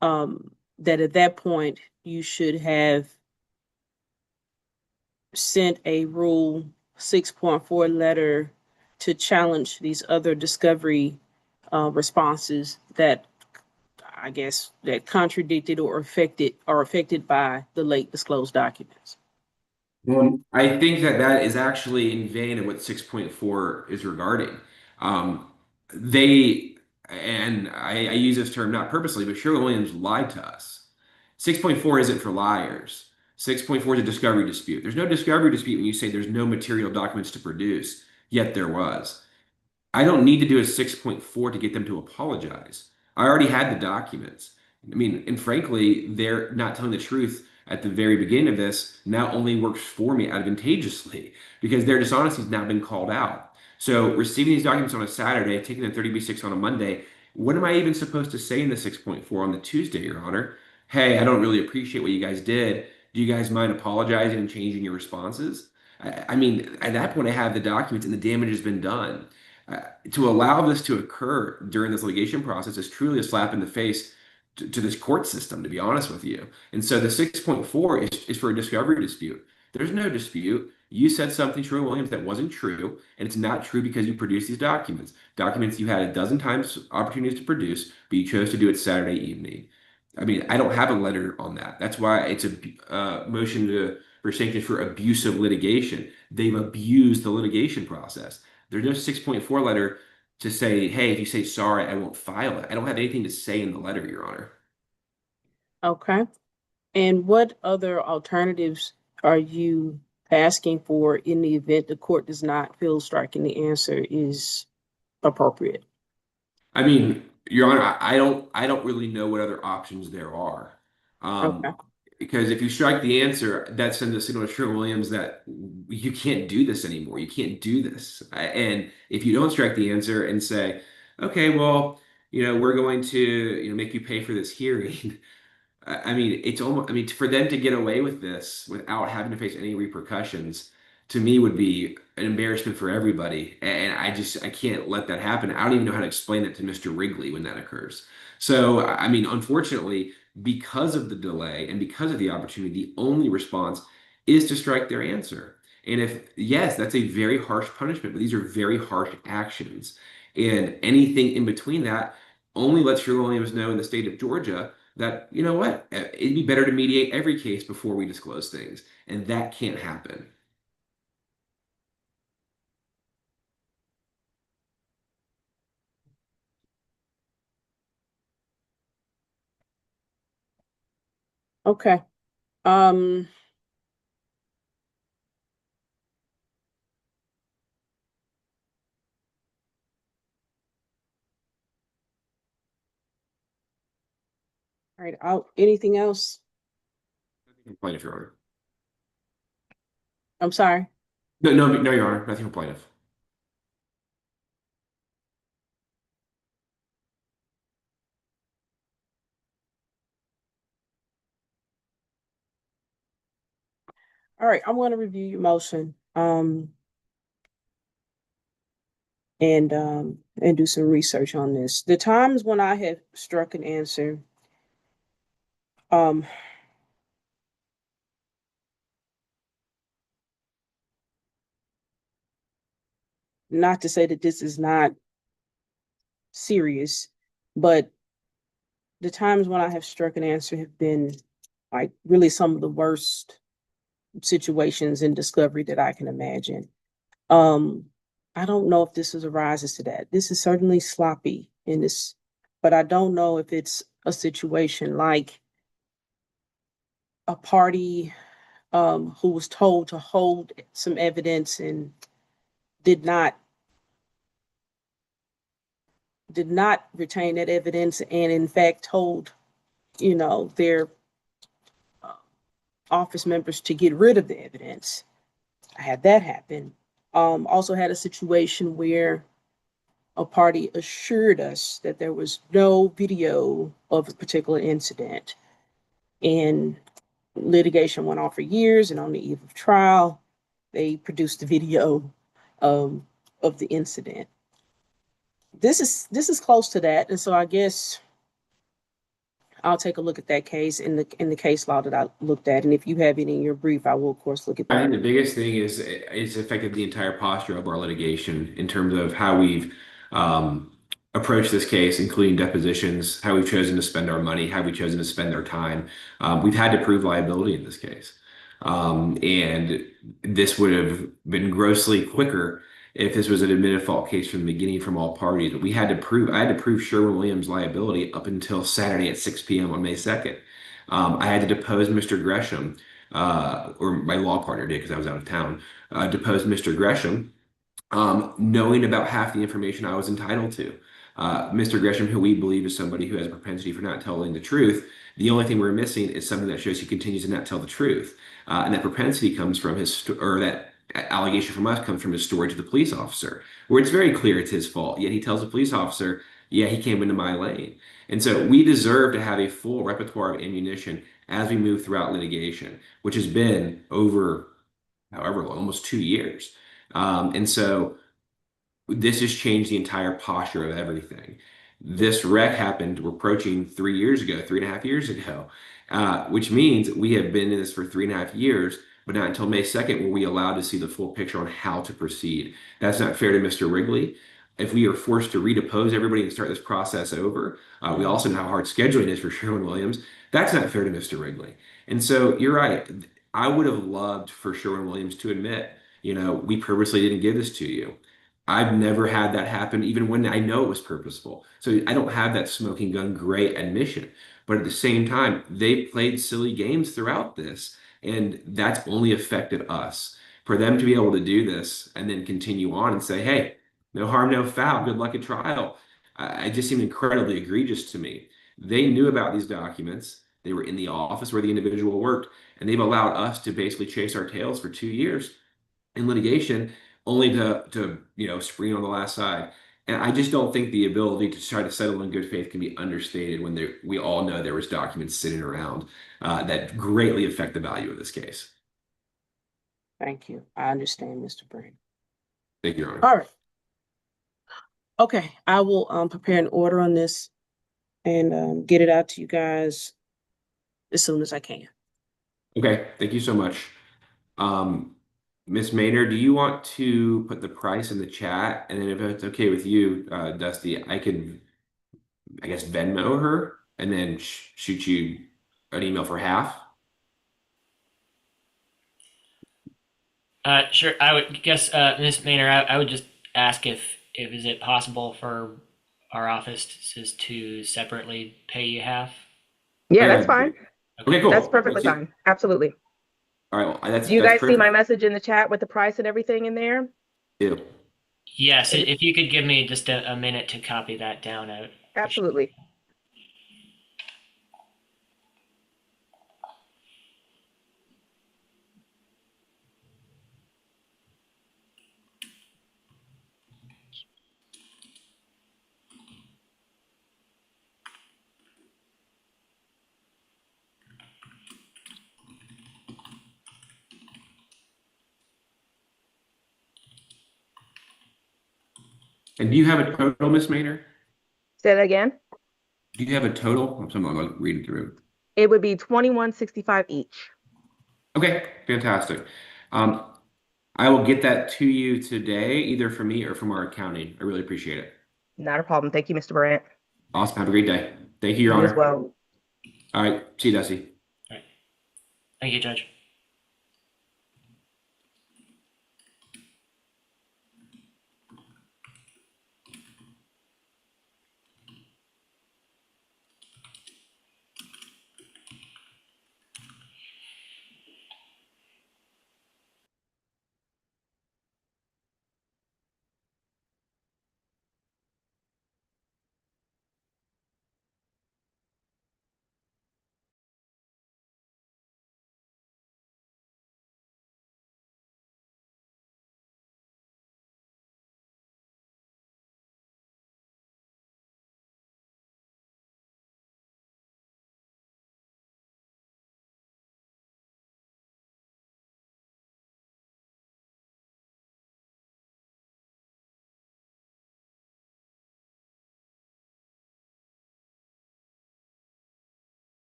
that at that point you should have sent a Rule 6.4 letter to challenge these other discovery responses that I guess that contradicted or affected by the late disclosed documents? I think that that is actually in vein of what 6.4 is regarding. Um, they, and I use this term not purposely, but Sherwin-Williams lied to us. 6.4 isn't for liars. 6.4 is a discovery dispute. There's no discovery dispute when you say there's no material documents to produce, yet there was. I don't need to do a 6.4 to get them to apologize. I already had the documents. I mean, and frankly, they're not telling the truth at the very beginning of this now only works for me advantageously because their dishonesty has now been called out. So receiving these documents on a Saturday, taking the 30B6 on a Monday, what am I even supposed to say in the 6.4 on the Tuesday, Your Honor? Hey, I don't really appreciate what you guys did. Do you guys mind apologizing and changing your responses? I mean, at that point, I have the documents and the damage has been done. Uh, to allow this to occur during this litigation process is truly a slap in the face to this court system, to be honest with you. And so the 6.4 is for a discovery dispute. There's no dispute. You said something, Sherwin-Williams, that wasn't true, and it's not true because you produced these documents. Documents you had a dozen times opportunities to produce, but you chose to do it Saturday evening. I mean, I don't have a letter on that. That's why it's a motion for sanctions for abusive litigation. They've abused the litigation process. There's no 6.4 letter to say, hey, if you say sorry, I won't file it. I don't have anything to say in the letter, Your Honor. Okay. And what other alternatives are you asking for in the event the court does not feel striking the answer is appropriate? I mean, Your Honor, I don't really know what other options there are. Okay. Because if you strike the answer, that sends a signal to Sherwin-Williams that you can't do this anymore. You can't do this. And if you don't strike the answer and say, okay, well, we're going to, make you pay for this hearing, I mean, it's almost, I mean, for them to get away with this without having to face any repercussions, to me would be an embarrassment for everybody. And I can't let that happen. I don't even know how to explain it to Mr. Wrigley when that occurs. So, I mean, unfortunately, because of the delay and because of the opportunity, the only response is to strike their answer. And if, yes, that's a very harsh punishment, but these are very harsh actions. And anything in between that only lets Sherwin-Williams know in the state of Georgia that, you know what, it'd be better to mediate every case before we disclose things. And that can't happen. Okay. Um, All right, anything else? Plaintiff, Your Honor. I'm sorry. No, no, no, Your Honor. Nothing from plaintiff. All right, I'm going to review your motion, and do some research on this. The times when I have struck an answer, um, not to say that this is not serious, but the times when I have struck an answer have been like really some of the worst situations in discovery that I can imagine. Um, I don't know if this arises to that. This is certainly sloppy in this, but I don't know if it's a situation like a party who was told to hold some evidence and did not retain that evidence, and in fact told their uh, office members to get rid of the evidence. I had that happen. Also had a situation where a party assured us that there was no video of a particular incident, and litigation went on for years, and on the eve of trial they produced the video um, of the incident. This is close to that, and so I guess I'll take a look at that case in the case law that I looked at, and if you have any in your brief, I will of course look at I that. think the biggest thing is it's affected the entire posture of our litigation in terms of how we've um, approached this case, including depositions, how we've chosen to spend our money, how we've chosen to spend our time. We've had to prove liability in this case. And this would have been grossly quicker if this was an admitted fault case from the beginning from all parties. But I had to prove Sherwin-Williams liability up until Saturday at 6 p.m. on May 2nd. I had to depose Mr. Gresham, or my law partner did because I was out of town, deposed Mr. Gresham, knowing about half the information I was entitled to. Mr. Gresham, who we believe is somebody who has a propensity for not telling the truth, the only thing we're missing is something that shows he continues to not tell the truth. And that propensity comes from or that allegation from us comes from his story to the police officer, where it's very clear it's his fault. Yet he tells the police officer, yeah, he came into my lane. And so we deserve to have a full repertoire of ammunition as we move throughout litigation, which has been over however long, almost 2 years. And so this has changed the entire posture of everything. This wreck happened, we're approaching 3 years ago, 3.5 years ago, which means we have been in this for 3.5 years, but not until May 2nd were we allowed to see the full picture on how to proceed. That's not fair to Mr. Wrigley. If we are forced to redepose everybody and start this process over, we also know how hard scheduling is for Sherwin-Williams. That's not fair to Mr. Wrigley. And so you're right. I would have loved for Sherwin-Williams to admit, we purposely didn't give this to you. I've never had that happen, even when I know it was purposeful. So I don't have that smoking gun gray admission. But at the same time, they played silly games throughout this, and that's only affected us. For them to be able to do this and then continue on and say, hey, no harm, no foul, good luck at trial, it just seemed incredibly egregious to me. They knew about these documents. They were in the office where the individual worked, and they've allowed us to basically chase our tails for 2 years in litigation, only to spring on the last side. And I just don't think the ability to try to settle in good faith can be understated when we all know there was documents sitting around that greatly affect the value of this case. Thank you. I understand, Mr. Brand. Thank you, Your Honor. All right. Okay, I will prepare an order on this and get it out to you guys as soon as I can. Okay, thank you so much. Ms. Maynard, do you want to put the price in the chat? And then if it's okay with you, Dusty, I could, I guess, Venmo her and then shoot you an email for half. Sure. I would guess, Ms. Maynard, I would just ask if is it possible for our offices to separately pay you half? Yeah, that's Okay, fine. okay, cool. That's perfectly fine. Absolutely. All right, well, Do you that's guys see my perfect. message in the chat with the price and everything in there? Yeah. Yes, if you could give me just a minute to copy that down, I would appreciate it. Absolutely. And do you have a total, Miss Maynard? Say that again. Do you have a total? I'm like reading through. It would be 2165 each. Okay, fantastic. Um, I will get that to you today, either from me or from our accounting. I really appreciate it. Not a problem. Thank you, Mr. Brandt. Awesome. Have a great day. Thank you, Your You as Honor. well. All right. See you, Dusty. All right. Thank you, Judge.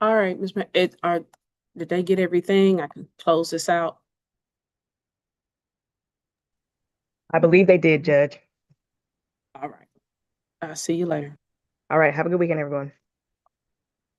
All right, did they get everything? I can close this out. I believe they did, Judge. All right. I'll see you later. All right. Have a good weekend, everyone.